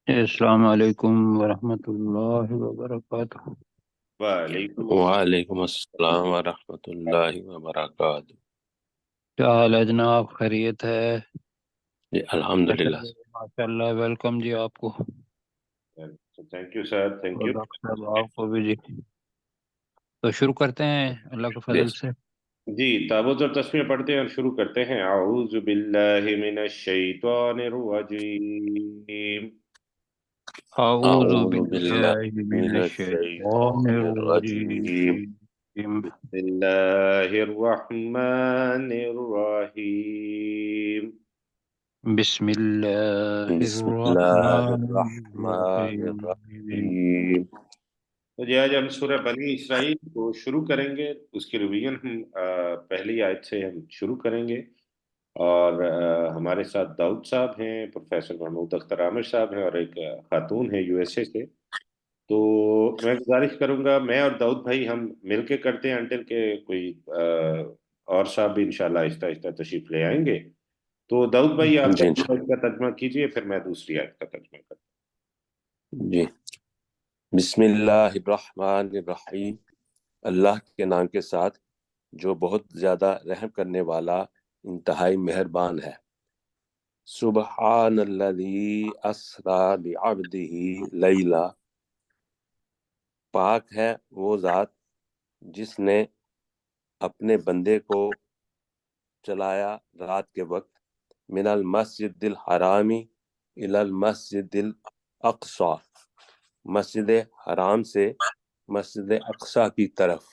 السلام علیکم ورحمۃ اللہ وبرکاتہ۔ وعلیکم وعلیکم السلام ورحمۃ اللہ وبرکاتہ۔ کیا حال ہے جناب؟ خیریت ہے؟ جی الحمدللہ۔ ماشاء اللہ، ویلکم جی آپ کو، تھینک یو سر، تھینک اور یو۔ ڈاکٹر صاحب آپ کو بھی جی۔ تو شروع کرتے ہیں اللہ کے فضل Yes. سے۔ جی تعوذ اور تسمیہ پڑھتے ہیں اور شروع کرتے ہیں۔ اعوذ باللہ من الشیطان الرجیم۔ اعوذ اعوذ باللہ باللہ من من الشیطان الشیطان الرجیم۔ الرجیم۔ بسم اللہ الرحمن الرحیم۔ بسم اللہ بسم اللہ الرحمن الرحمن الرحیم۔ الرحیم۔ تو جی آج ہم سورہ بنی اسرائیل کو شروع کریں گے، اس کی ریویژن ہم پہلی آیت سے ہم شروع کریں گے، اور ہمارے ساتھ داؤد صاحب ہیں، پروفیسر محمود اختر عامر صاحب ہیں، اور ایک خاتون ہے USA سے۔ تو میں گزارش کروں گا، میں اور داؤد بھائی ہم مل کے کرتے ہیں انٹل کہ کوئی اور صاحب بھی انشاءاللہ آہستہ آہستہ تشریف لے آئیں گے۔ تو داؤد بھائی آپ جی پہلی آیت کا ترجمہ کیجئے، پھر میں دوسری آیت کا ترجمہ کرتا جی بسم اللہ الرحمن الرحیم۔ اللہ کے نام کے ساتھ جو بہت زیادہ رحم کرنے والا، انتہائی مہربان ہے۔ سبحان الذی اسری بعبدہ لیلا، پاک ہے وہ ذات جس نے اپنے بندے کو چلایا رات کے وقت، من المسجد الحرامی الی المسجد الاقصی، مسجد حرام سے مسجد اقصی کی طرف،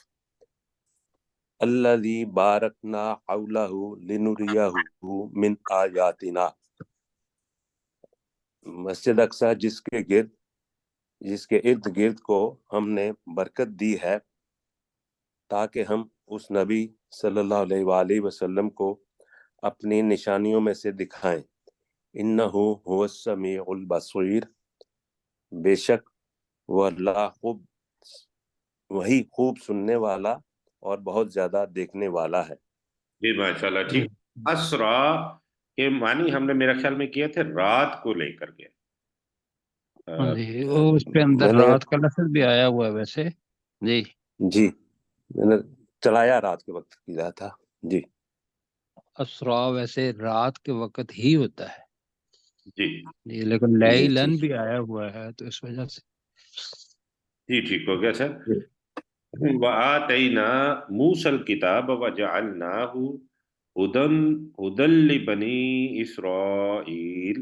الذی بارکنا حولہ لنریہ من آیاتنا، مسجد اقصی جس کے ارد گرد کو ہم نے برکت دی ہے تاکہ ہم اس نبی صلی اللہ علیہ وآلہ وسلم کو اپنی نشانیوں میں سے دکھائیں۔ انہو هو السمیع البصیر، بے شک وہ اللہ وہی خوب سننے والا اور بہت زیادہ دیکھنے والا ہے۔ جی ماشاءاللہ، ٹھیک۔ اسرا کے معنی ہم نے میرا خیال میں کیا تھے رات کو لے کر کے۔ جی، وہ اس پہ اندر میں نے رات کا لفظ بھی آیا ہوا ہے ویسے جی۔ جی میں نے چلایا رات کے وقت کیا تھا جی۔ اسرا ویسے رات کے وقت ہی ہوتا ہے جی جی، لیکن جی لیلن ٹھیک بھی آیا ہوا ہے تو اس وجہ سے جی، ٹھیک ہو گیا سر۔ جی۔ وَآتَيْنَا مُوسَى الْكِتَابَ وَجَعَلْنَاهُ هُدًى لِبَنِي إِسْرَائِيلَ،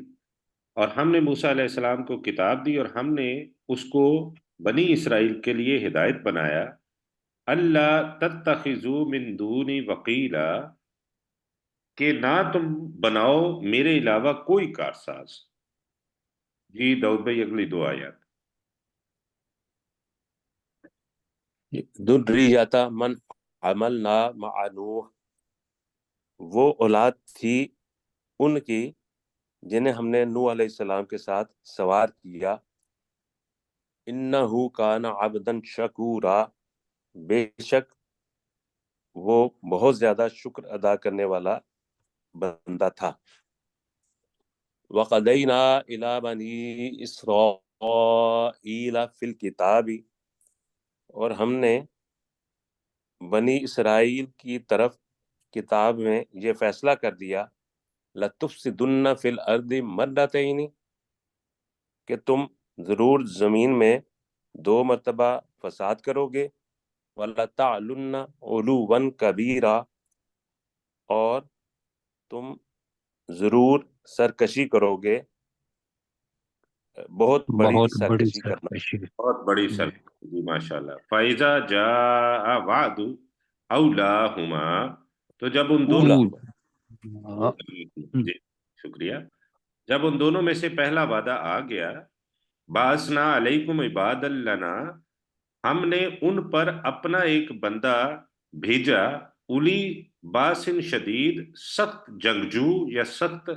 اور ہم نے موسیٰ علیہ السلام کو کتاب دی اور ہم نے اس کو بنی اسرائیل کے لیے ہدایت بنایا۔ اللہ تتخذوا من دونی وکیلا، کہ نہ تم بناؤ میرے علاوہ کوئی کارساز۔ جی داؤد بھائی اگلی دو آیات۔ ذریۃ من حملنا مع نوح، وہ اولاد تھی ان کی جنہیں ہم نے نوح علیہ السلام کے ساتھ سوار کیا۔ انہ کان عبدا شکورا، بے شک وہ بہت زیادہ شکر ادا کرنے والا بندہ تھا۔ وقدینا الی بنی اسرائیل فی الکتاب، اور ہم نے بنی اسرائیل کی طرف کتاب میں یہ فیصلہ کر دیا، لَتُفْسِدُنَّ فِي الْأَرْضِ مَرَّتَيْنِ، کہ تم ضرور زمین میں 2 مرتبہ فساد کرو گے، وَلَتَعْلُنَّ عُلُوًّا كَبِيرًا، اور تم ضرور سرکشی کرو گے، بہت بڑی بہت بڑی سرکشی کرنا۔ سرکشی بہت بڑی جی۔ سر، جی ماشاءاللہ۔ فَإِذَا جَاءَ وَعْدُ أَوْلَاهُمَا، تو جب ان دونوں، اول ہاں، جی شکریہ، جب ان دونوں میں سے پہلا وعدہ آ گیا، بَعَثْنَا عَلَيْكُمْ عِبَادًا لَنَا، ہم نے ان پر اپنا ایک بندہ بھیجا، اولی باسن شدید، سخت جنگجو یا سخت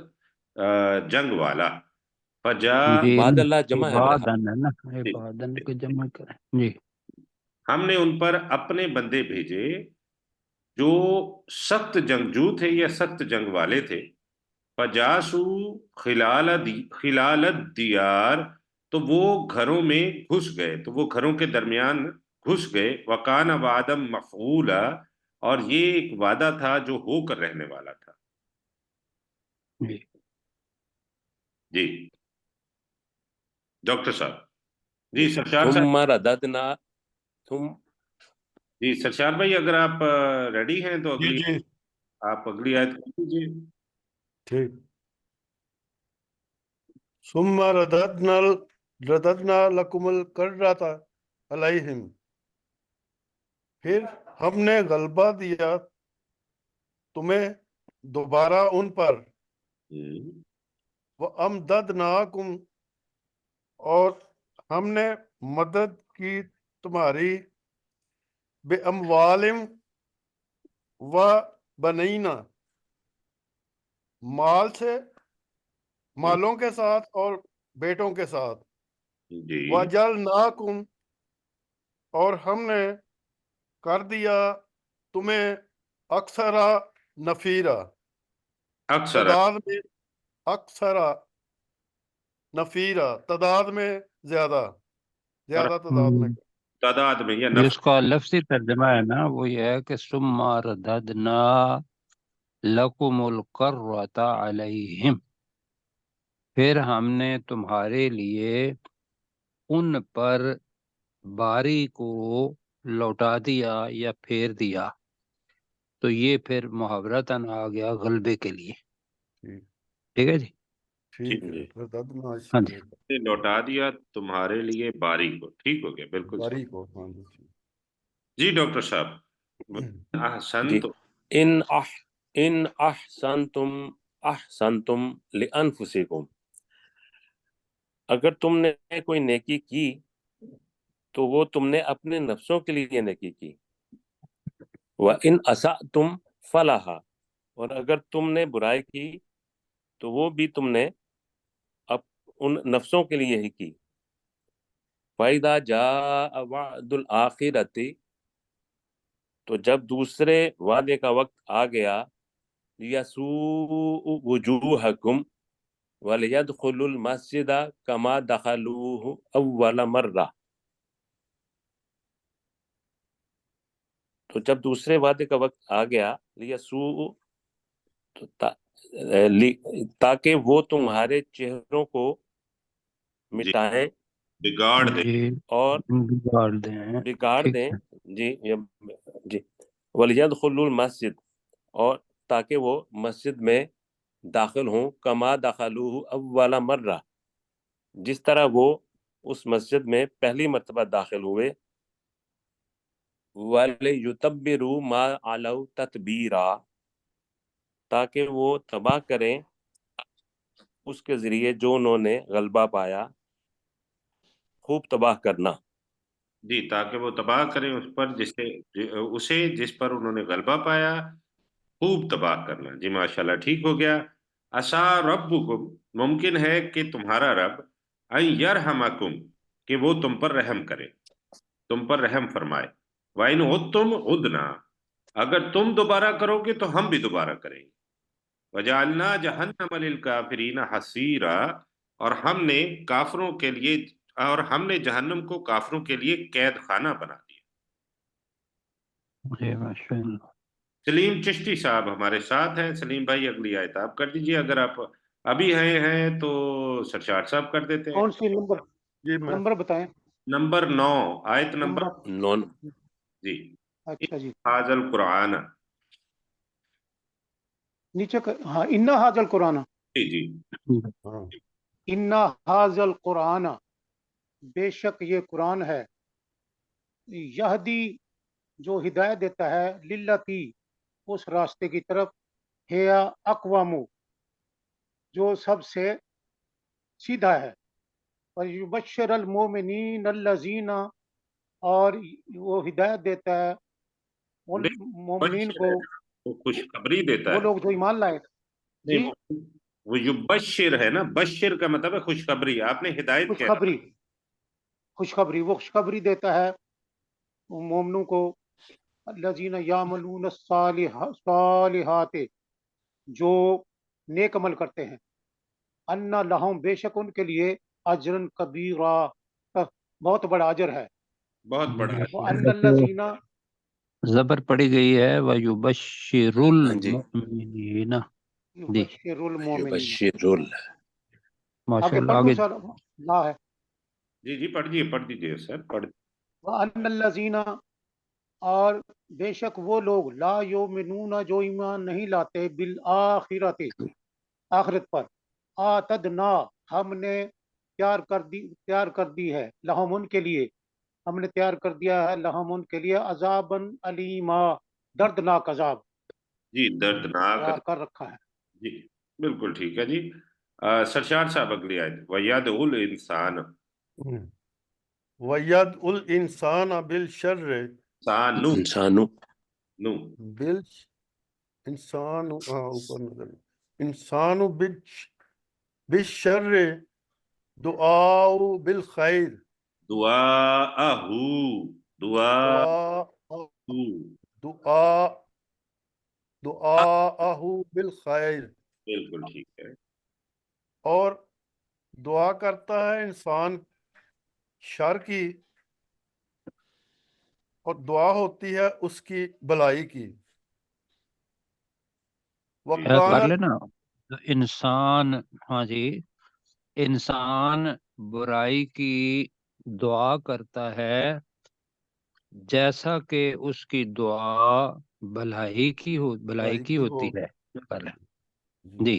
جنگ والا۔ فجا، جی عباد اللہ جمع ہے میرا عبادن ہے نا، عبادن کو جمع کریں جی۔ ہم نے ان پر اپنے بندے بھیجے جو سخت جنگجو تھے یا سخت جنگ والے تھے۔ فجاسو خلال الدیار، تو وہ گھروں میں گھس گئے، تو وہ گھروں کے درمیان گھس گئے. وَكَانَ وَعْدًا مَفْعُولًا، اور یہ ایک وعدہ تھا جو ہو کر رہنے والا تھا. جی جی ڈاکٹر صاحب. جی سرشار صاحب. ثم رددنا ثم جی سرشار بھائی، اگر آپ ریڈی ہیں تو جی جی آپ اگلی آیت کر دیجیے. ٹھیک. ثم رددنا لکم الکرۃ علیہم، پھر ہم نے غلبہ دیا تمہیں دوبارہ ان پر. وَأَمْدَدْنَاكُمْ، اور ہم نے مدد کی تمہاری، بِأَمْوَالٍ وَبَنِينَ، مال سے، مالوں کے ساتھ اور بیٹوں کے ساتھ. جی وَجَعَلْنَاكُمْ، اور ہم نے کر دیا تمہیں اکثر نفیرا، اکثر. تعداد میں، اکثر نفیرا، تعداد میں زیادہ اور تعداد میں. تعداد میں یا جس کا لفظی ترجمہ ہے نا وہ یہ ہے کہ ثم رددنا لکم الکرۃ علیہم، پھر ہم نے تمہارے لیے ان پر باری کو لوٹا دیا یا پھیر دیا. تو یہ پھر محاورتاً آ گیا غلبے کے لیے. ٹھیک ٹھیک ہے جی. ٹھیک ہے. جی. رددنا اس ہاں جی. نے لوٹا دیا تمہارے لیے باری کو. ٹھیک ہو گیا، بالکل صحیح. باری کو. ہاں جی ٹھیک. جی ڈاکٹر صاحب. احسن. جی ان احسنتم احسنتم لانفسکم، اگر تم نے کوئی نیکی کی تو وہ تم نے اپنے نفسوں کے لیے نیکی کی. وَإِنْ أَسَأْتُمْ فَلَهَا، اور اگر تم نے برائی کی تو وہ بھی تم نے ان نفسوں کے لیے ہی کی. فَإِذَا جَاءَ وَعْدُ الْآخِرَةِ، تو جب دوسرے وعدے کا وقت آ گیا، لِيَسُوءُ وُجُوهَكُمْ وَلِيَدْخُلُوا الْمَسْجِدَ كَمَا دَخَلُوهُ أَوَّلَ مَرَّةٍ، تو جب دوسرے وعدے کا وقت آ گیا، لِيَسُوءُ، تاکہ وہ تمہارے چہروں کو جی مٹائیں بگاڑ دے. جی اور بگاڑ دیں. بگاڑ ٹھیک دیں. ہے. جی جی. وَلْيَدْخُلُوا الْمَسْجِدَ، اور تاکہ وہ مسجد میں داخل ہوں، کما دخلوہ اول مرہ، جس طرح وہ اس مسجد میں پہلی مرتبہ داخل ہوئے. وَلْيُتَبِّرُوا مَا عَلَوْا تَتْبِيرًا، تاکہ وہ تباہ کریں اس کے ذریعے جو انہوں نے غلبہ پایا، خوب تباہ کرنا. جی تاکہ وہ تباہ کریں اس پر اسے جس پر انہوں نے غلبہ پایا، خوب تباہ کرنا. جی ماشاءاللہ، ٹھیک ہو گیا. عسیٰ ربکم، ممکن ہے کہ تمہارا رب، ان یرحمکم، کہ وہ تم پر رحم کرے، تم پر رحم فرمائے. وَإِنْ عُدْتُمْ عُدْنَا، اگر تم دوبارہ کرو گے تو ہم بھی دوبارہ کریں گے. وَجَعَلْنَا جَهَنَّمَ لِلْكَافِرِينَ حَصِيرًا، اور ہم نے جہنم کو کافروں کے لیے قید خانہ بنا دیا. جی ماشاء اللہ. سلیم چشتی صاحب ہمارے ساتھ ہیں. سلیم بھائی اگلی آیت آپ کر دیجئے، اگر آپ ابھی ہیں تو سرشار صاحب کر دیتے ہیں. کون سی نمبر جی میں نمبر بتائیں. نمبر 9، آیت نمبر. نون. جی. اچھا جی، حاضر القرآن. نیچے ہاں، انا حاضل قرآن، جی جی. ہاں انا حاضل قرآن، بے شک یہ قرآن ہے، یہدی، جو ہدایت دیتا ہے، للتی، اس راستے کی طرف، ہے اقوام، جو سب سے سیدھا ہے. اور یبشر المومنین الذین، اور وہ ہدایت دیتا ہے ان مومنین کو، وہ خوشخبری دیتا وہ ہے. لوگ جو ایمان لائے. جی، وہ یبشر ہے نا، بشر کا مطلب ہے خوشخبری. آپ نے ہدایت کہہ رہا. خوشخبری، وہ خوشخبری دیتا ہے مومنوں کو، الذین یعملون الصالحات، جو نیک عمل کرتے ہیں، ان لہم، بے شک ان کے لیے، اجرن کبیرا، بہت بڑا اجر ہے. بہت بڑا ہے. وَأَنَّ الَّذِينَ، زبر پڑی گئی ہے وَيُبَشِّرُ ہاں جی، الْمُؤْمِنِينَ. جی یبشر المومنین. یبشر ماشاء آگے اللہ. پڑھ دوں آگے سر؟ لا ہے. جی جی پڑھ دیجیے سر، پڑھ. وَأَنَّ الَّذِينَ، اور بے شک وہ لوگ، لا یؤمنون، جو ایمان نہیں لاتے، بالآخرت، آخرت پر، آتدنا، ہم نے تیار کر دی ہے، لہم ان کے لیے، ہم نے تیار کر دیا ہے لہم ان کے لیے، عذابًا علیما، دردناک عذاب جی دردناک. تیار کر رکھا ہے. جی بالکل ٹھیک ہے جی. سرشار صاحب اگلی آیت. وَيَدْعُ الْإِنسَانَ. وَيَدْعُ الْإِنسَانَ بِالشَّرِّ، سانو انسانو نو. انسان اوپر نظر، انسان بالشر دعاء بالخیر، دعاءہو. دعا دعا دعاء بالخیر، بالکل ٹھیک ہے. اور دعا کرتا ہے انسان شر کی، اور دعا ہوتی ہے اس کی بھلائی کی. کر وکان لینا انسان. ہاں جی، انسان برائی کی دعا کرتا ہے جیسا کہ اس کی دعا بھلائی کی بھلائی کی ہو. ہوتی ہے. کر لیں. جی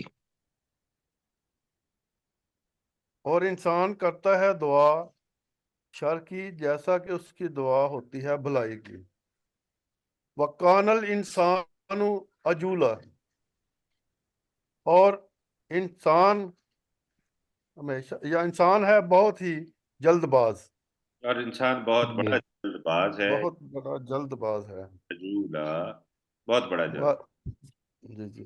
اور انسان کرتا ہے دعا شر کی جیسا کہ اس کی دعا ہوتی ہے بھلائی کی. وکان الانسان عجولا، اور انسان ہمیشہ، یا انسان ہے بہت ہی جلد باز، اور انسان بہت جی بڑا جلد باز ہے. بہت بڑا جلد باز ہے. عجولا، بہت بڑا جلد. جی جی.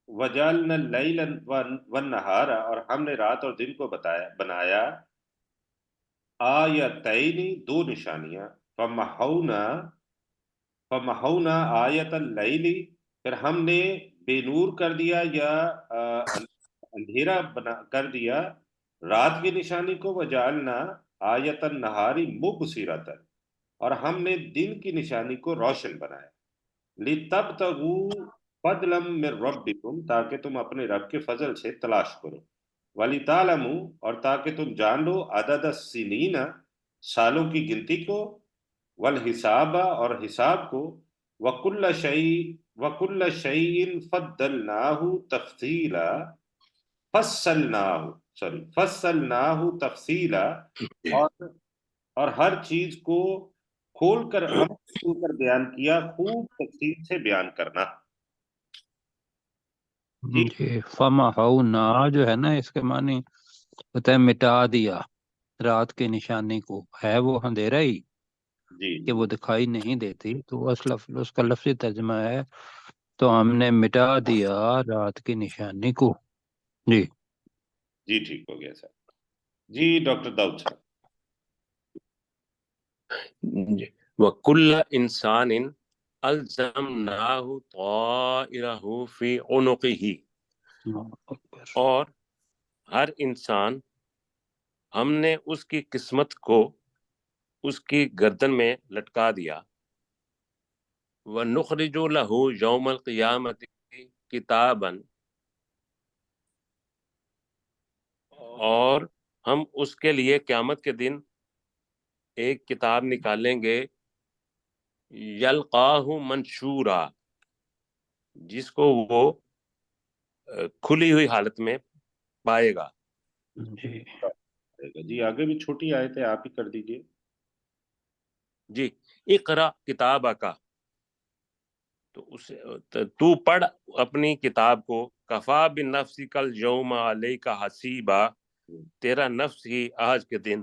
وجعلنا اللیل والنہار، اور ہم نے رات اور دن کو بنایا، آیتین، دو نشانیاں. فمحونا آیت اللیل، پھر ہم نے بے نور کر دیا یا اندھیرا کر دیا رات کی نشانی کو. وجعلنا آیت النہاری مبصرۃ، اور ہم نے دن کی نشانی کو روشن بنایا. لِتَبْتَغُوا فَضْلًا مِّن رَبِّكُمْ، تاکہ تم اپنے رب کے فضل سے تلاش کرو. وَلِتَعْلَمُوا، اور تاکہ تم جان لو، عدد السنین، سالوں کی گنتی کو، والحساب، اور حساب کو، وَكُلَّ شَيْءٍ فَضَّلْنَاهُ تَفْصِيلًا، فَصَّلْنَاهُ تَفْصِيلًا، اور ہر چیز کو کھول کر ہم کھول کر بیان کیا، خوب تفصیل سے بیان کرنا. جی جی. فمحونا جو ہے نا، اس کے معنی ہوتا ہے مٹا دیا رات کی نشانی کو. ہے وہ اندھیرا ہی جی کہ وہ دکھائی نہیں دیتی، تو اس کا لفظی ترجمہ ہے تو ہم نے مٹا دیا رات کی نشانی کو. جی جی ٹھیک ہو گیا سر. جی ڈاکٹر داؤد صاحب. وَكُلَّ إِنسَانٍ أَلْزَمْنَاهُ طَائِرَهُ فِي عُنُقِهِ، اور ہر انسان ہم نے اس کی قسمت کو اس کی گردن میں لٹکا دیا. وَنُخْرِجُ لَهُ يَوْمَ الْقِيَامَةِ كِتَابًا، اور ہم اس کے لیے قیامت کے دن ایک کتاب نکالیں گے، یلقاہ منشورا، جس کو وہ کھلی ہوئی حالت میں پائے گا. جی. جی آگے بھی چھوٹی آیت ہے، آپ ہی کر دیجئے. جی. اقرا کتابک، تو پڑھ اپنی کتاب کو. کفا بنفسک الیوم علیک حسیبا، تیرا نفس ہی آج کے دن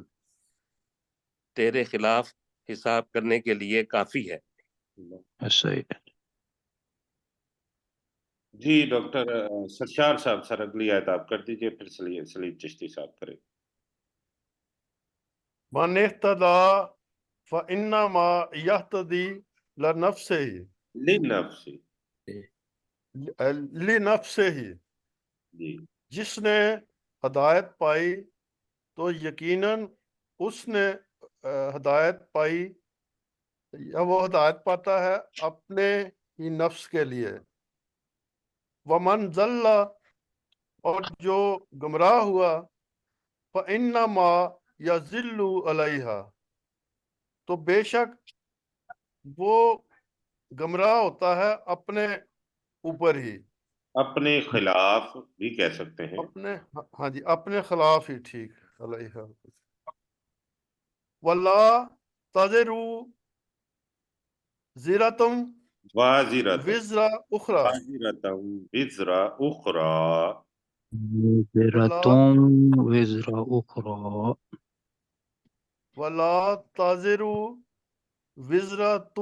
تیرے خلاف حساب کرنے کے لیے کافی ہے. صحیح. جی ڈاکٹر سرشار صاحب، سر اگلی آیت آپ کر دیجئے، پھر سلیم چشتی صاحب کریں. من اهتدى فإنما يهتدي لنفسه، لنفسی. لنفسه. جی جس نے ہدایت پائی تو یقیناً اس نے ہدایت پائی یا وہ ہدایت پاتا ہے اپنے ہی نفس کے لیے. ومن ضل اور جو گمراہ ہوا فَإِنَّمَا يَضِلُّ عَلَيْهَا تو بے شک وہ گمراہ ہوتا ہے اپنے اوپر ہی. اپنے خلاف بھی کہہ سکتے ہیں. اپنے ہاں جی اپنے خلاف ہی ٹھیک علیہ. وَلَا تَزِرُ زِرَةٌ وازرۃ وِزْرَ أُخْرَى وازرۃ وزر اخری. وزرة وَلَا وزر أخرى. وَلَا تَزِرُ وِزْرَةٌ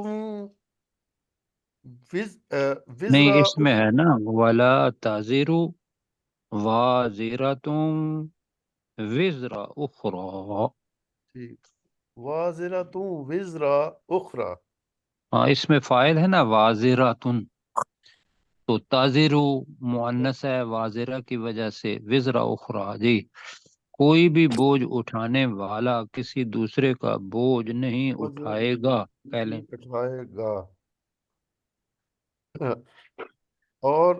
وِزْرَ نہیں اس میں أُخْرَى ہے نا ولا تزر وازرة وزر أخرى. ٹھیک. وَازِرَةٌ وِزْرَ أُخْرَى. ہاں اس میں فاعل ہے نا وازرة، تو تازر مؤنث ہے وازرہ کی وجہ سے وزر اخرى. جی کوئی بھی بوجھ اٹھانے والا کسی دوسرے کا بوجھ نہیں اٹھائے گا کہہ لیں. اٹھائے گا. اور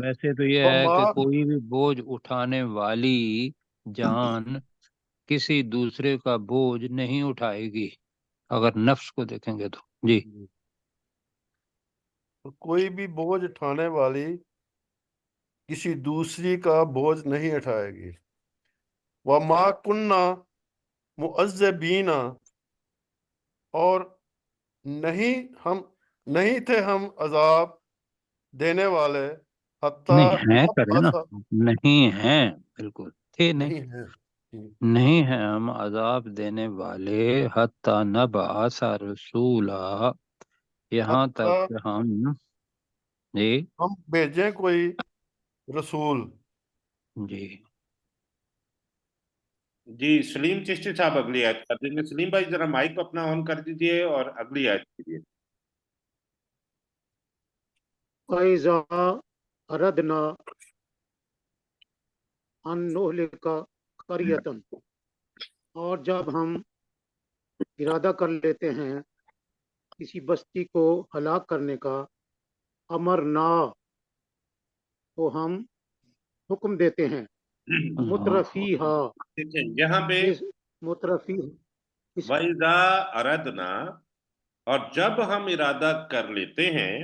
ویسے تو یہ ہے وما کہ کوئی بھی بوجھ اٹھانے والی جان کسی دوسرے کا بوجھ نہیں اٹھائے گی اگر نفس کو دیکھیں گے تو. جی کوئی بھی بوجھ اٹھانے والی کسی دوسری کا بوجھ نہیں اٹھائے گی. وما کننا معذبین اور نہیں تھے ہم عذاب دینے والے حتیٰ نہیں ہے کرے نا، نبعث نہیں ہیں بالکل تھے نہیں، نہیں ہے. نہیں ہیں ہم عذاب دینے والے حتی نبعث رسولا، یہاں تک حتیٰ کہ ہم جی ہم بھیجیں کوئی رسول. جی جی سلیم چشتی صاحب اگلی آیت کر دیں گے. سلیم بھائی ذرا مائک کو اپنا آن کر دیجئے اور اگلی آیت کیجیے. وَإِذَا أَرَدْنَا أَن نُهْلِكَ قَرْيَةً اور جب ہم ارادہ کر لیتے ہیں کسی بستی کو ہلاک کرنے کا، امرنا تو ہم حکم دیتے ہیں مترفیہا ٹھیک ہے یہاں پہ اس مترفی اس وَإِذَا أَرَدْنَا اور جب ہم ارادہ کر لیتے ہیں،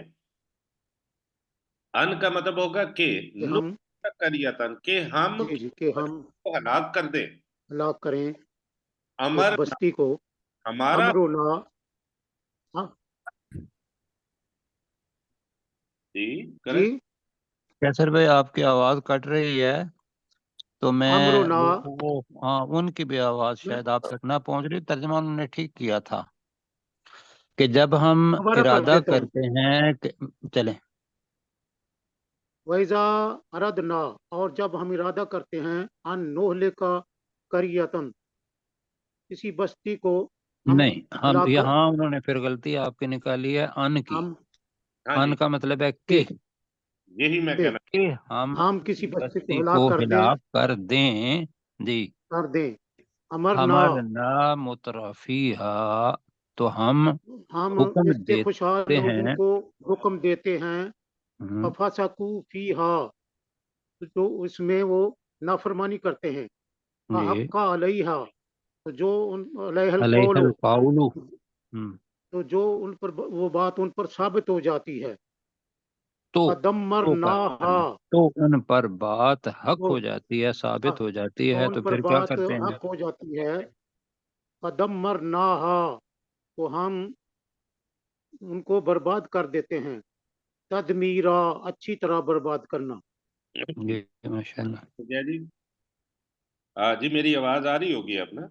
ان کا مطلب ہوگا کہ کہ ہم کریتن کہ ہم جی کہ ہم کو ہلاک کر دیں. ہلاک کریں ایک امر بستی کو، ہمارا امرنا ہاں جی کریں. جی کیسر بھائی آپ کی آواز کٹ رہی ہے تو میں امرنا ہاں ان کی بھی آواز شاید آپ تک نہ پہنچ رہی. ترجمہ انہوں نے ٹھیک کیا تھا کہ جب ہم دوبارہ پڑھ ارادہ دیتا ہوں. کرتے ہیں کہ چلیں وَإِذَا أَرَدْنَا اور جب ہم ارادہ کرتے ہیں ان نُهْلِكَ قَرْيَةً کسی بستی کو ہم نہیں، ہم ہلاک یہاں انہوں نے پھر غلطی آپ کی نکالی ہے ان کی. ہم ہاں جی ان کا مطلب ہے کہ یہی میں کہنا. کہ ہم ہم کسی بستی کو بستی ہلاک کو کر دیں ہلاک کر دیں. جی کر دیں امرنا امرنا مترفیہا تو ہم ہم حکم اس کے خوشحال دیتے لوگوں ہیں. کو حکم دیتے ہیں ہم، فَفَسَقُوا فِيهَا جو اس میں وہ نافرمانی کرتے ہیں جی فَحَقَّ عَلَيْهَا تو جو علیہ علیہ القول القول. تو جو ان پر وہ بات ان پر ثابت ہو جاتی ہے تو فَدَمَّرْنَاهَا تو ان پر بات حق وہ ہو جاتی ہے، ثابت ہو جاتی تو ہے، ان تو پر پھر کیا بات کرتے ہیں؟ حق ہو جاتی ہے فَدَمَّرْنَاهَا تو ہم ان کو برباد کر دیتے ہیں تدمیرا اچھی طرح برباد کرنا. جی ماشاء اللہ. جی جی میری آواز آ رہی ہوگی اب نا.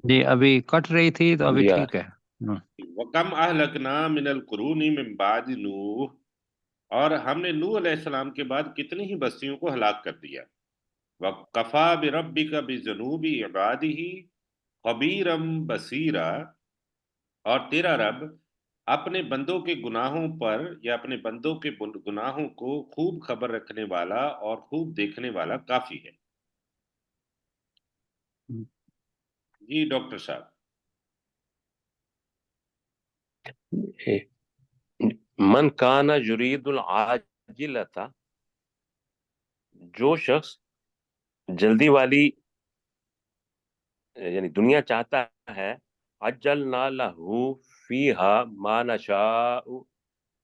جی ابھی کٹ رہی تھی تو ابھی جی ٹھیک ہے. وَكَمْ أَهْلَكْنَا مِنَ الْقُرُونِ مِنْ بَعْدِ نُوحٍ اور ہم نے نوح علیہ السلام کے بعد کتنی ہی بستیوں کو ہلاک کر دیا. وَكَفَى بِرَبِّكَ بِذُنُوبِ عِبَادِهِ خَبِيرًا بَصِيرًا اور تیرا رب اپنے بندوں کے گناہوں پر یا اپنے بندوں کے گناہوں کو خوب خبر رکھنے والا اور خوب دیکھنے والا کافی ہے۔ جی ڈاکٹر صاحب۔ من کانا یرید العاجلۃ، جو شخص جلدی والی یعنی دنیا چاہتا ہے، عجلنا لہ فیہا ما نشاء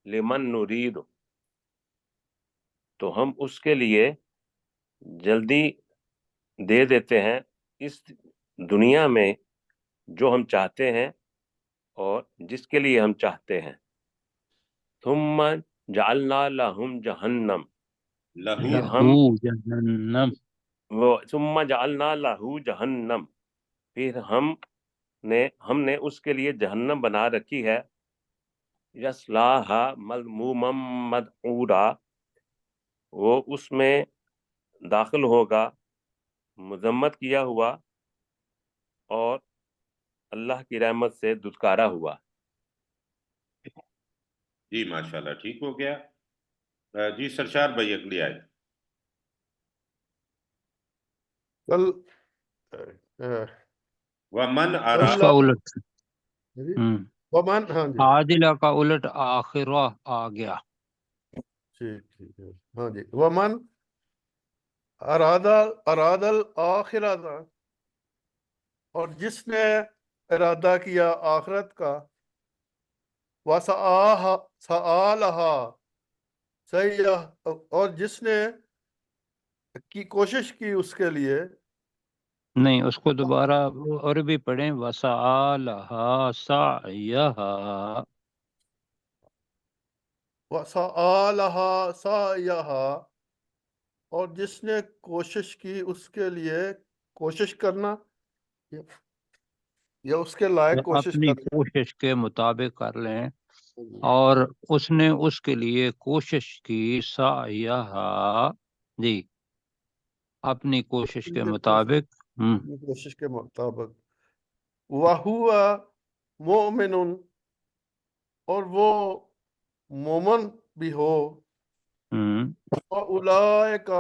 لمن نرید، تو ہم اس کے لیے جلدی دے دیتے ہیں اس دنیا میں جو ہم چاہتے ہیں اور جس کے لیے ہم چاہتے ہیں۔ ثم جعلنا لہم جہنم، لہو پھر ہم لہو جہنم، ثم جعلنا لہو جہنم، پھر ہم نے اس کے لیے جہنم بنا رکھی ہے، یصلاھا مذموما مدحورا، وہ اس میں داخل ہوگا مذمت کیا ہوا اور اللہ کی رحمت سے دھتکارا ہوا۔ جی ماشاءاللہ ٹھیک ہو گیا۔ جی سرشار بھائی اگلی آیت۔ کل ومن اس اراد، کا الٹ ومن، ہاں جی عاجلہ کا الٹ آخرہ آ گیا۔ ٹھیک ہے، ہاں جی، ومن اراد الآخرۃ، اور جس نے ارادہ کیا آخرت کا، وسعالہا سعیہ، اور جس نے کی کوشش کی اس کے لیے، نہیں، اس کو دوبارہ عربی پڑھیں، وسعالہا سعیہا، وسعالہا سعیہا، اور جس نے کوشش کی اس کے لیے، کوشش کرنا یا اس کے لائق کوشش اپنی کرنا۔ کوشش کے مطابق کر لیں، اور اس نے اس کے لیے کوشش کی، سعیہا، جی، اپنی کوشش کے مطابق۔ اپنی کوشش کے مطابق، وَهُوَ مُؤْمِنٌ، اور وہ مومن بھی ہو، وَأُولَئِكَ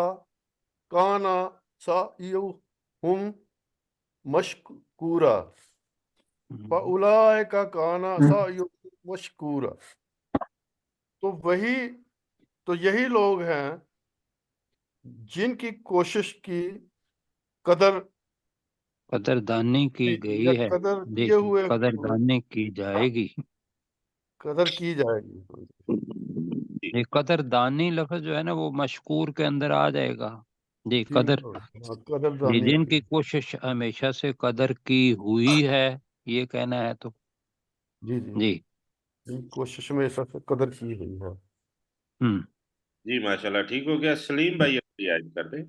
كَانَ سَعْيُهُمْ مَشْكُورًا، فَأُولَئِكَ كَانَ سَعْيُهُمْ مَشْكُورًا، تو یہی لوگ ہیں جن کی کوشش کی قدردانی کی یا گئی ہے، قدر جی، کیے ہوئے، قدردانی کی جائے گی۔ قدر کی جائے گی۔ یہ قدردانی لفظ جو ہے نا وہ مشکور کے اندر آ جائے گا، جی، جی قدر، جی، قدردانی جن کی، کی کوشش ہمیشہ سے قدر کی ہوئی ہے، یہ کہنا ہے تو جی جی جی۔ جی، کوشش میں سب سے قدر کی ہوئی ہے۔ جی ماشاءاللہ ٹھیک ہو گیا۔ سلیم بھائی اگلی آیت کر دیں۔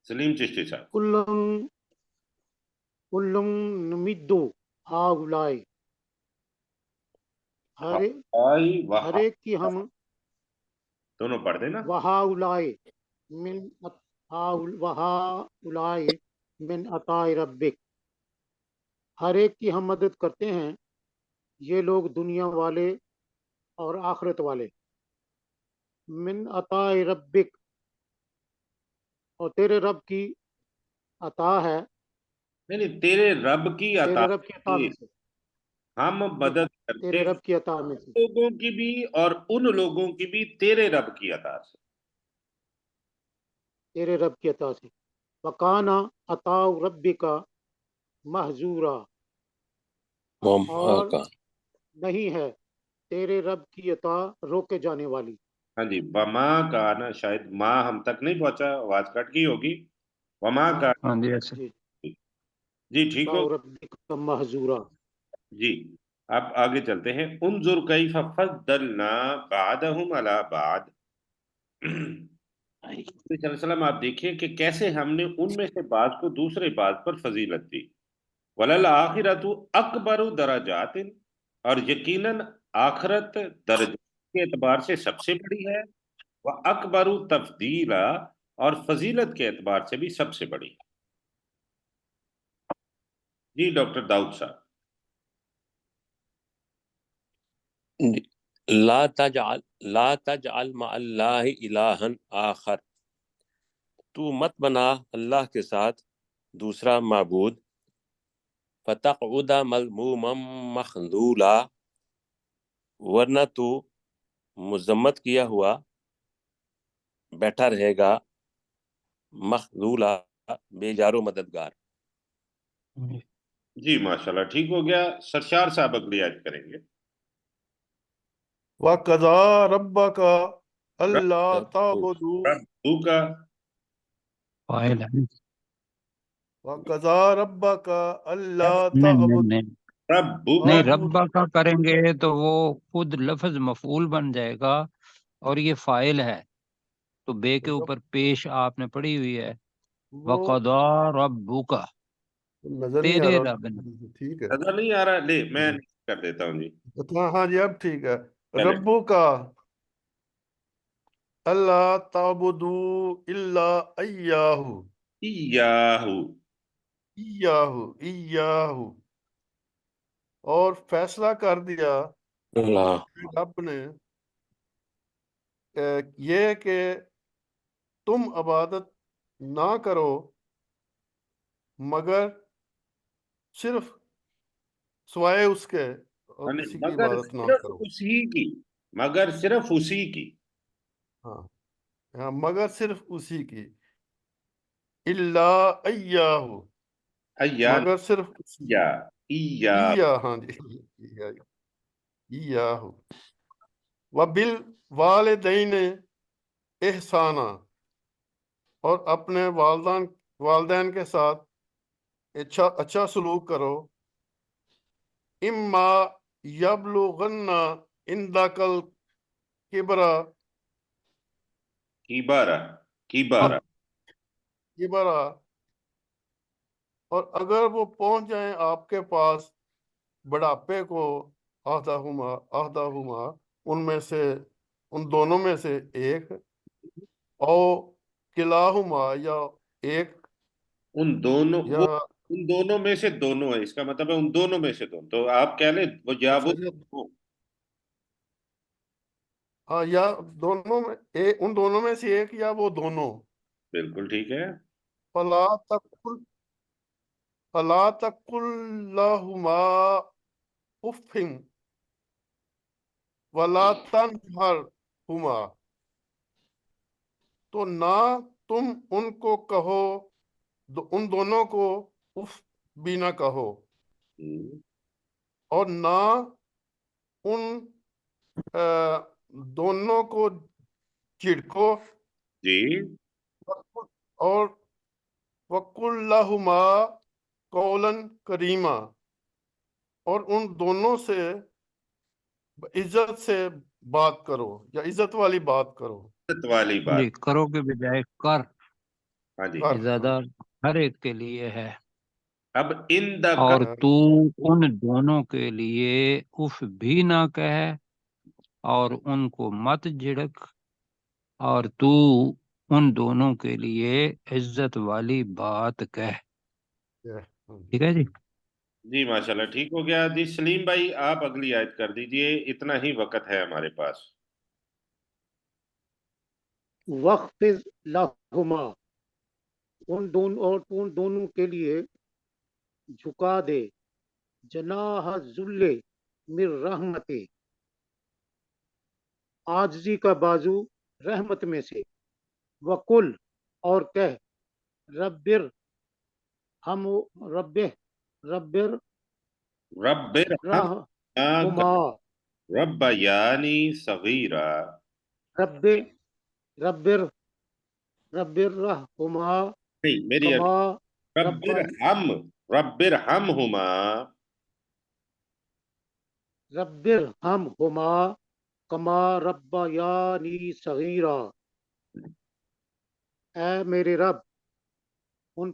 سلیم چشتی صاحب۔ کلم نمدو ہاؤلائی، ہر ایک کی ہم، دونوں پڑھ دیں نا۔ وہاؤلائی من عطاء ربک، ہر ایک کی ہم مدد کرتے ہیں، یہ لوگ دنیا والے اور آخرت والے، من عطاء ربک، اور تیرے رب کی عطا ہے، نہیں، تیرے رب کی عطا تیرے رب کی عطا سے میں سے، ہم مدد کرتے تیرے ہیں، رب کی عطا میں سے، لوگوں کی بھی اور ان لوگوں کی بھی تیرے رب کی عطا سے۔ تیرے رب کی عطا سے، وکانا عطاء ربک محظورا، اور نہیں ہے تیرے رب کی عطا روکے جانے والی۔ ہاں جی، وما کانا، شاید ماں ہم تک نہیں پہنچا، آواز کٹ گئی ہوگی۔ وما کا، ہاں جی، ایسے جی، جی ٹھیک ہو۔ عطاء ربک محظورا۔ جی اب آگے چلتے ہیں۔ انظر کیف فضلنا بعدهم علی بعد، صلی اللہ علیہ وسلم آپ دیکھیں کہ کیسے ہم نے ان میں سے بعض کو دوسرے بعض پر فضیلت دی۔ وَلَلْآخِرَةُ أَكْبَرُ دَرَجَاتٍ، اور یقیناً آخرت درجات کے اعتبار سے سب سے بڑی ہے، وَأَكْبَرُ تَفْضِيلًا، اور فضیلت کے اعتبار سے بھی سب سے بڑی ہے۔ جی ڈاکٹر داؤد صاحب. لا تجعل مع اللہ الہا آخر، تو مت بنا اللہ کے ساتھ دوسرا معبود، فتقعد مذموما مخذولا، ورنہ تو مذمت کیا ہوا بیٹھا رہے گا، مخذولا بے جار و مددگار۔ جی ماشاءاللہ ٹھیک ہو گیا. سرشار صاحب اگلی آیت کریں گے. وَقَضَىٰ رَبَّكَ أَلَّا تَعْبُدُوا ربو کا فائل ہے. وَقَضَىٰ رَبَّكَ أَلَّا نہیں تَعْبُدُوا ربو کا نہیں، ربا کا کریں گے تو وہ خود لفظ مفعول بن جائے گا، اور یہ فائل ہے تو بے کے اوپر پیش آپ نے پڑھی ہوئی ہے. وہ وَقَضَىٰ رَبُّكَ، نظر نہیں آ تیرے رہا. رب نے. ٹھیک ہے. نظر نہیں آ رہا؟ لے میں کر دیتا ہوں جی. ہاں جی اب ٹھیک ہے. چلے. ربو کا اللہ تعبدوا الا ایاہ، ایاہو ایاہ ایاہ، اور فیصلہ کر دیا اللہ رب نے یہ کہ تم عبادت نہ کرو مگر صرف سوائے اس کے، اور یعنی کسی کی مگر عبادت نہ صرف کرو. اسی کی، مگر صرف اسی کی. ہاں ہاں، مگر صرف اسی کی. الا ایاہ، ایان مگر صرف اسی. یا ایا ہاں جی ایاہ. وبالوالدین احسانہ، اور اپنے والدین کے ساتھ اچھا سلوک کرو. اما یبلغن عندک الکبر، کیبارہ اور اگر وہ پہنچ جائیں آپ کے پاس بڑھاپے کو، احدہما ان میں سے، ان دونوں میں سے ایک، او کلاہما یا ایک، ان دونوں، یا وہ ان دونوں میں سے دونوں ہے، اس کا مطلب ہے ان دونوں میں سے دونوں. تو آپ کہہ لیں وہ اچھا ہاں، یا دونوں میں ان دونوں میں سے ایک یا وہ دونوں. بالکل ٹھیک ہے. فلا تقل لہما اف ولا تنہرہما، تو نہ تم ان کو کہو، ان دونوں کو اف بھی نہ کہو، اور نہ ان دونوں کو جھڑکو. جی اور وَقُلْ لَهُمَا قَوْلًا کریما، اور ان دونوں سے عزت سے بات کرو، یا عزت والی بات کرو. عزت والی بات. جی، کرو کے بجائے کر، ہاں جی. زیادہ ہر ایک کے لیے ہے. اب ان دا اور تو ان دونوں کے لیے اف بھی نہ کہے، اور ان کو مت جھڑک، اور تو ان دونوں کے لیے عزت والی بات کہہ. ٹھیک ہے جی. جی ماشاءاللہ ٹھیک ہو گیا. جی سلیم بھائی آپ اگلی آیت کر دیجئے، اتنا ہی وقت ہے ہمارے پاس. وَخْفِضْ لَهُمَا، ان دونوں کے لیے جھکا دے، جناح الذل من رحمت، عاجزی کا بازو رحمت میں سے. وَقُلْ، اور کہہ، ربر ہم ربر رب رحمہما، رب یعنی صغیرہ. ربر رحمہما نہیں میری کما رب ارحمہما ربرحمہما کما ربیانی صغیرا. اے میرے رب، ان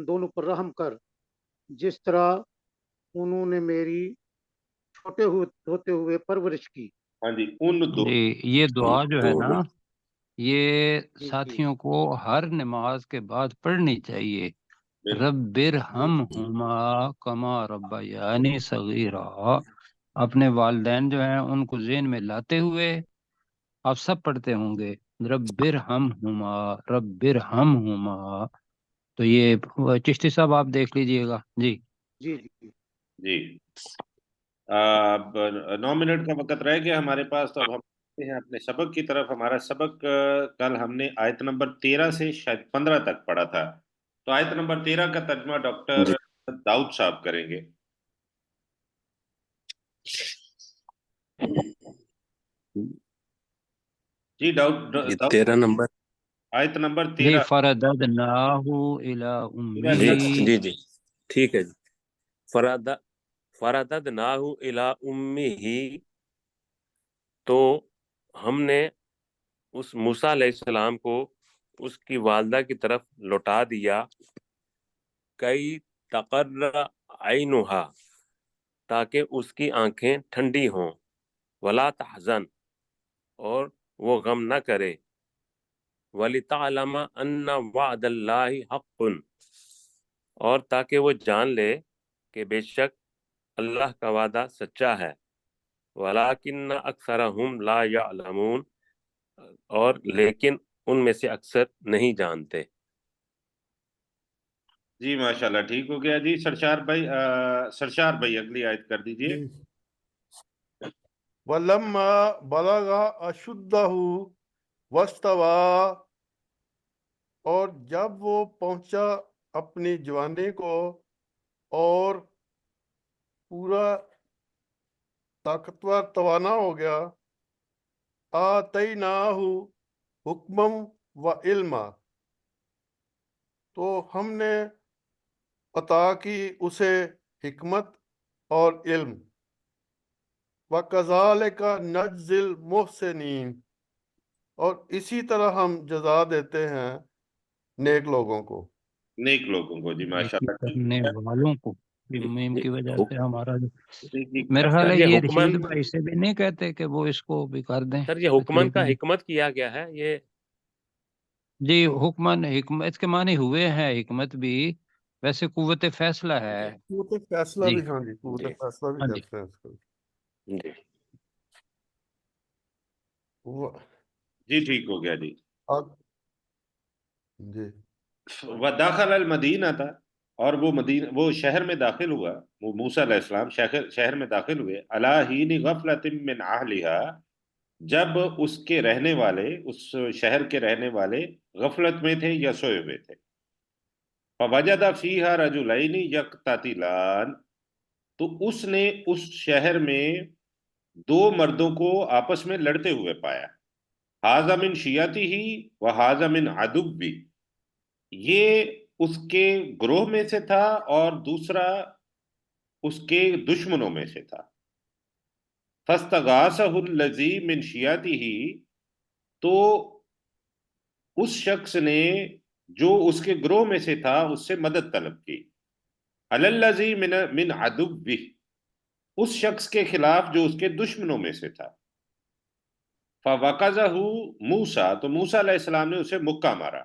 دونوں پر رحم کر جس طرح انہوں نے میری چھوٹے ہوتے ہوئے پرورش کی. ہاں جی ان دو. جی یہ دعا جو ہے نا، یہ جی ساتھیوں کو ہر نماز کے بعد پڑھنی چاہیے. رب ارحمہما کما ربیانی صغیرا، اپنے والدین جو ہیں ان کو ذہن میں لاتے ہوئے آپ سب پڑھتے ہوں گے رب ارحمہما رب ارحمہما. تو یہ چشتی صاحب آپ دیکھ لیجئے گا. جی جی جی جی اب 9 منٹ کا وقت رہ گیا ہمارے پاس، تو اب ہم ہیں اپنے سبق کی طرف. ہمارا سبق کل ہم نے آیت نمبر 13 سے شاید 15 تک پڑھا تھا. تو آیت نمبر 13 کا ترجمہ ڈاکٹر جی داؤد صاحب کریں گے. جی یہ داؤد 13 نمبر. آیت نمبر جی 13. فرددناہ الی جی امہ. جی جی ٹھیک ہے جی. فرددناہ الی امہ، تو ہم نے اس موسیٰ علیہ السلام کو اس کی والدہ کی طرف لوٹا دیا. کئی تقر عینہا، تاکہ اس کی آنکھیں ٹھنڈی ہوں. ولا تحزن، اور وہ غم نہ کرے. وَلِتَعْلَمَ أَنَّ وَعْدَ اللَّهِ حَقٌّ، اور تاکہ وہ جان لے کہ بے شک اللہ کا وعدہ سچا ہے. وَلَكِنَّ أَكْثَرَهُمْ لَا يَعْلَمُونَ، اور لیکن ان میں سے اکثر نہیں جانتے. جی ماشاءاللہ ٹھیک ہو گیا. جی سرشار بھائی اگلی آیت کر دیجئے. وَلَمَّا بَلَغَ أَشُدَّهُ وَاسْتَوَى، اور جب وہ پہنچا اپنی جوانی کو اور پورا طاقتور توانا ہو گیا. آتیناہ حکمم و علما، تو ہم نے عطا کی اسے حکمت اور علم. وَكَذَلِكَ نَجْزِي الْمُحْسِنِينَ، اور اسی طرح ہم جزا دیتے ہیں نیک لوگوں کو. نیک لوگوں کو. جی نیکی ماشاءاللہ کرنے والوں کو. میم کی وجہ سے ہمارا میرا خیال سر ہے یہ یہ حکمن، رشید بھائی سے بھی نہیں کہتے کہ وہ اس کو بھی کر دیں سر یہ حکمن تکلیف کا میں. حکمت کیا گیا ہے یہ. جی حکمن، حکمت کے معنی ہوئے ہیں حکمت بھی، ویسے قوت فیصلہ ہے. قوت فیصلہ جی بھی، ہاں جی قوت جی فیصلہ بھی ہاں جی. کہتے ہیں اس کو. جی وہ جی ٹھیک ہو گیا. جی جی وداخل المدینہ تھا، اور وہ شہر میں داخل ہوا. وہ موسیٰ علیہ السلام شہر میں داخل ہوئے. علی حین غفلۃ من اہلہا، جب اس کے رہنے والے، اس شہر کے رہنے والے غفلت میں تھے یا سوئے ہوئے تھے. فوجد فیہا رجلین یقتتلان، تو اس نے اس شہر میں دو مردوں کو آپس میں لڑتے ہوئے پایا. ھذا من شیعتہ و ھذا من عدوہ، یہ اس کے گروہ میں سے تھا اور دوسرا اس کے دشمنوں میں سے تھا. فاستغاثہ الذی من شیعتہ، تو اس شخص نے جو اس کے گروہ میں سے تھا اس سے مدد طلب کی. علی الذی من عدوہ، اس شخص کے خلاف جو اس کے دشمنوں میں سے تھا. فوقظہ موسیٰ، تو موسیٰ علیہ السلام نے اسے مکہ مارا.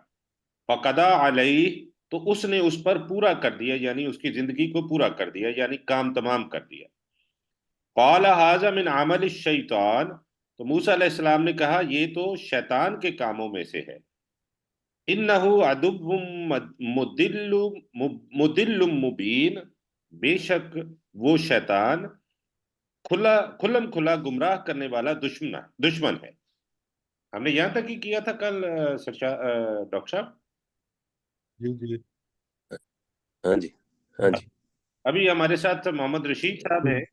فقضى علیہ، تو اس نے اس پر پورا کر دیا، یعنی اس کی زندگی کو پورا کر دیا، یعنی کام تمام کر دیا. قال ھذا من عمل الشیطان، تو موسیٰ علیہ السلام نے کہا یہ تو شیطان کے کاموں میں سے ہے. انہ عدو مضل مبین، بے شک وہ شیطان کھلم کھلا گمراہ کرنے والا دشمن ہے. ہم نے یہاں تک ہی کیا تھا کل ڈاکٹر صاحب. جی جی ہاں جی ہاں جی. ابھی ہمارے ساتھ محمد رشید صاحب ہیں،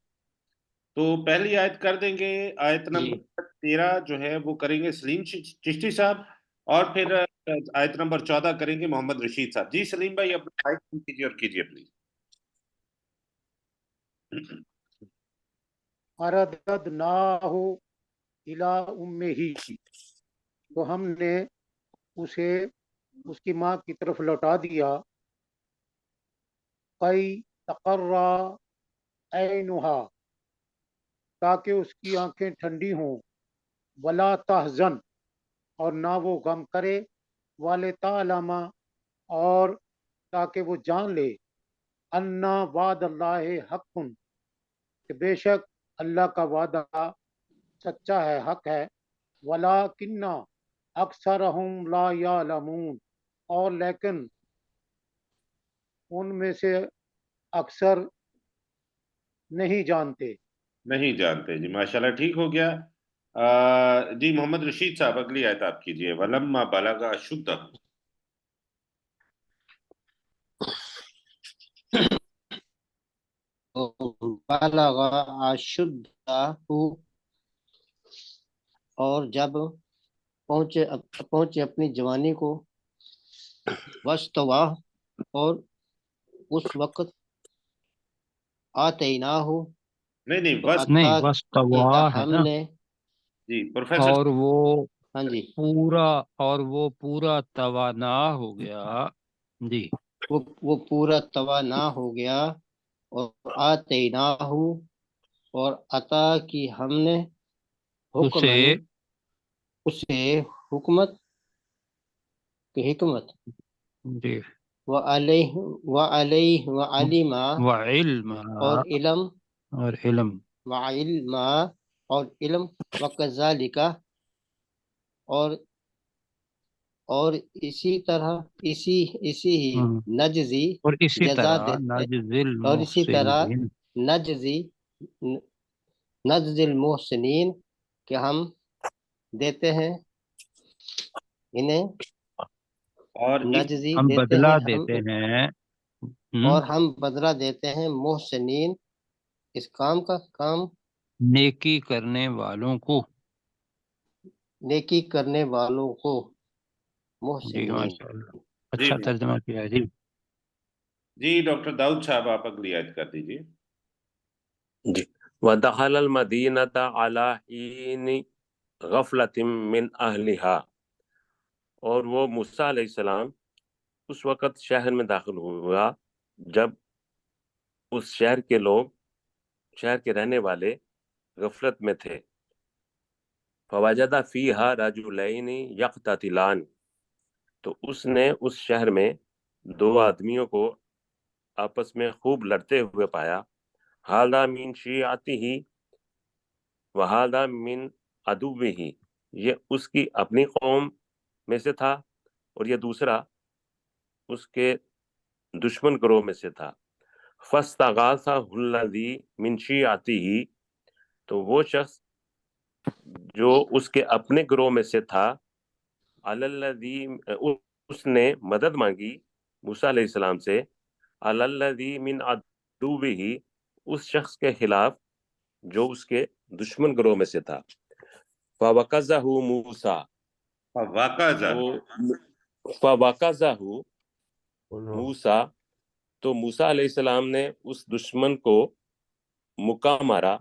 تو پہلی آیت کر دیں گے. آیت نمبر 13 جو ہے وہ کریں گے سلیم چشتی صاحب، اور پھر آیت نمبر 14 کریں گے محمد رشید صاحب. جی سلیم بھائی اپنا مائک آن کیجیے اور کیجیے پلیز. فرددناہ الی امہ، تو ہم نے اسے اس کی ماں کی طرف لوٹا دیا. کئی تقر عینہا، تاکہ اس کی آنکھیں ٹھنڈی ہوں. ولا تحزن، اور نہ وہ غم کرے. والتعلم، اور تاکہ وہ جان لے انا وعد اللہ حق، کہ بے شک اللہ کا وعدہ سچا ہے، حق ہے، ولیکن اکثرہم لا یعلمون، اور لیکن ان میں سے اکثر نہیں جانتے۔ نہیں جانتے۔ جی ماشاءاللہ، ٹھیک ہو گیا۔ جی محمد رشید صاحب اگلی آیت آپ کیجئے۔ وَلَمَّا بَلَغَ أَشُدَّهُ۔ بالغ اشدہ، اور جب پہنچے اپنی جوانی کو، واستوى، اور اس وقت آتیناہ، نہیں تو نہیں، عطا واستوا کیا ہے ہم نا، نے۔ جی پروفیسر اور وہ ہاں جی، پورا توانا ہو گیا۔ جی، وہ پورا توانا ہو گیا، اور آتیناہ، اور عطا کی ہم نے، حکمن، اسے حکمت کی حکمت، جی، وعلم، وعلم، اور علم، اور علم، وعلم، اور علم، وکذالک، اور اسی طرح اسی ہی نجزی، اور اسی جزا طرح دیتے، نجزی اور اسی طرح المحسنین، نجزی المحسنین، کہ ہم دیتے ہیں انہیں، اور نجزی ہم دیتے بدلہ ہیں ہم، دیتے ہیں اور ہم بدلہ دیتے ہیں محسنین، اس کام کا کام، نیکی کرنے والوں کو۔ نیکی کرنے والوں کو، جی محسنین۔ ماشاء اللہ، جی اچھا ترجمہ کیا ہے جی۔ جی ڈاکٹر داؤد صاحب آپ اگلی آیت کر دیجئے۔ جی ودخل المدینۃ علی حین غفلۃ من اہلہا، اور وہ موسیٰ علیہ السلام اس وقت شہر میں داخل ہوا جب اس شہر کے لوگ، شہر کے رہنے والے غفلت میں تھے۔ فوجد فیہا رجلین یقتتلان، تو اس نے اس شہر میں دو آدمیوں کو آپس میں خوب لڑتے ہوئے پایا۔ ھذا من شیعتہ وھذا من عدوہ، یہ اس کی اپنی قوم میں سے تھا اور یہ دوسرا اس کے دشمن گروہ میں سے تھا۔ فاستغاثہ الذی من شیعتہ، تو وہ شخص جو اس کے اپنے گروہ میں سے تھا، علی الذی، اس نے مدد مانگی موسیٰ علیہ السلام سے، علی الذی من عدوہ، اس شخص کے خلاف جو اس کے دشمن گروہ میں سے تھا۔ فوقظہ موسیٰ، فوقظہ موسیٰ، تو موسیٰ علیہ السلام نے اس دشمن کو مکہ مارا۔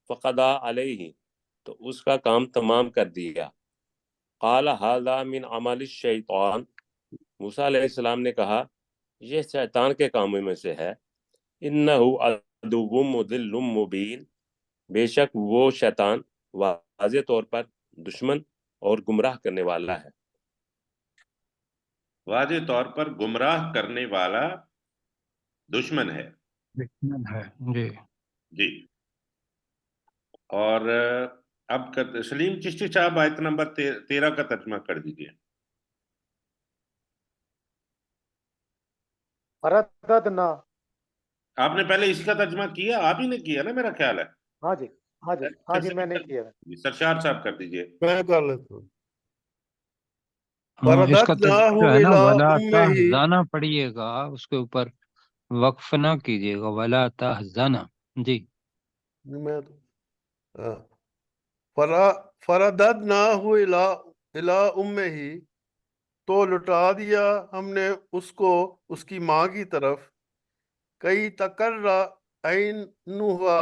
فقضى علیہ، تو اس کا کام تمام کر دیا۔ قال ھذا من عمل الشیطان، موسیٰ علیہ السلام نے کہا یہ شیطان کے کاموں میں سے ہے۔ انہ عدو مضل مبین، بے شک وہ شیطان واضح طور پر دشمن اور گمراہ کرنے والا ہے۔ واضح طور پر گمراہ کرنے والا دشمن ہے۔ دشمن ہے، جی۔ جی، اور اب سلیم چشتی صاحب آیت نمبر 13 کا ترجمہ کر دیجئے۔ فرددنا، آپ نے پہلے اسی کا ترجمہ کیا؟ آپ ہی نے کیا نا میرا خیال ہے۔ ہاں جی، ہاں جی، ہاں جی، میں نے کیا ہے۔ جی سرشار صاحب کر دیجئے۔ میں کر لیتا ہوں۔ اس کا ترجمہ جو ہے نا، ولا فرددناہ الیہ، تحزن پڑھیے گا، اس کے اوپر وقف نہ کیجیے گا، ولا تحزن۔ جی، فرددناہ الی امہ، تو لٹا دیا ہم نے اس کو اس کی ماں کی طرف، کئی تقر عینہا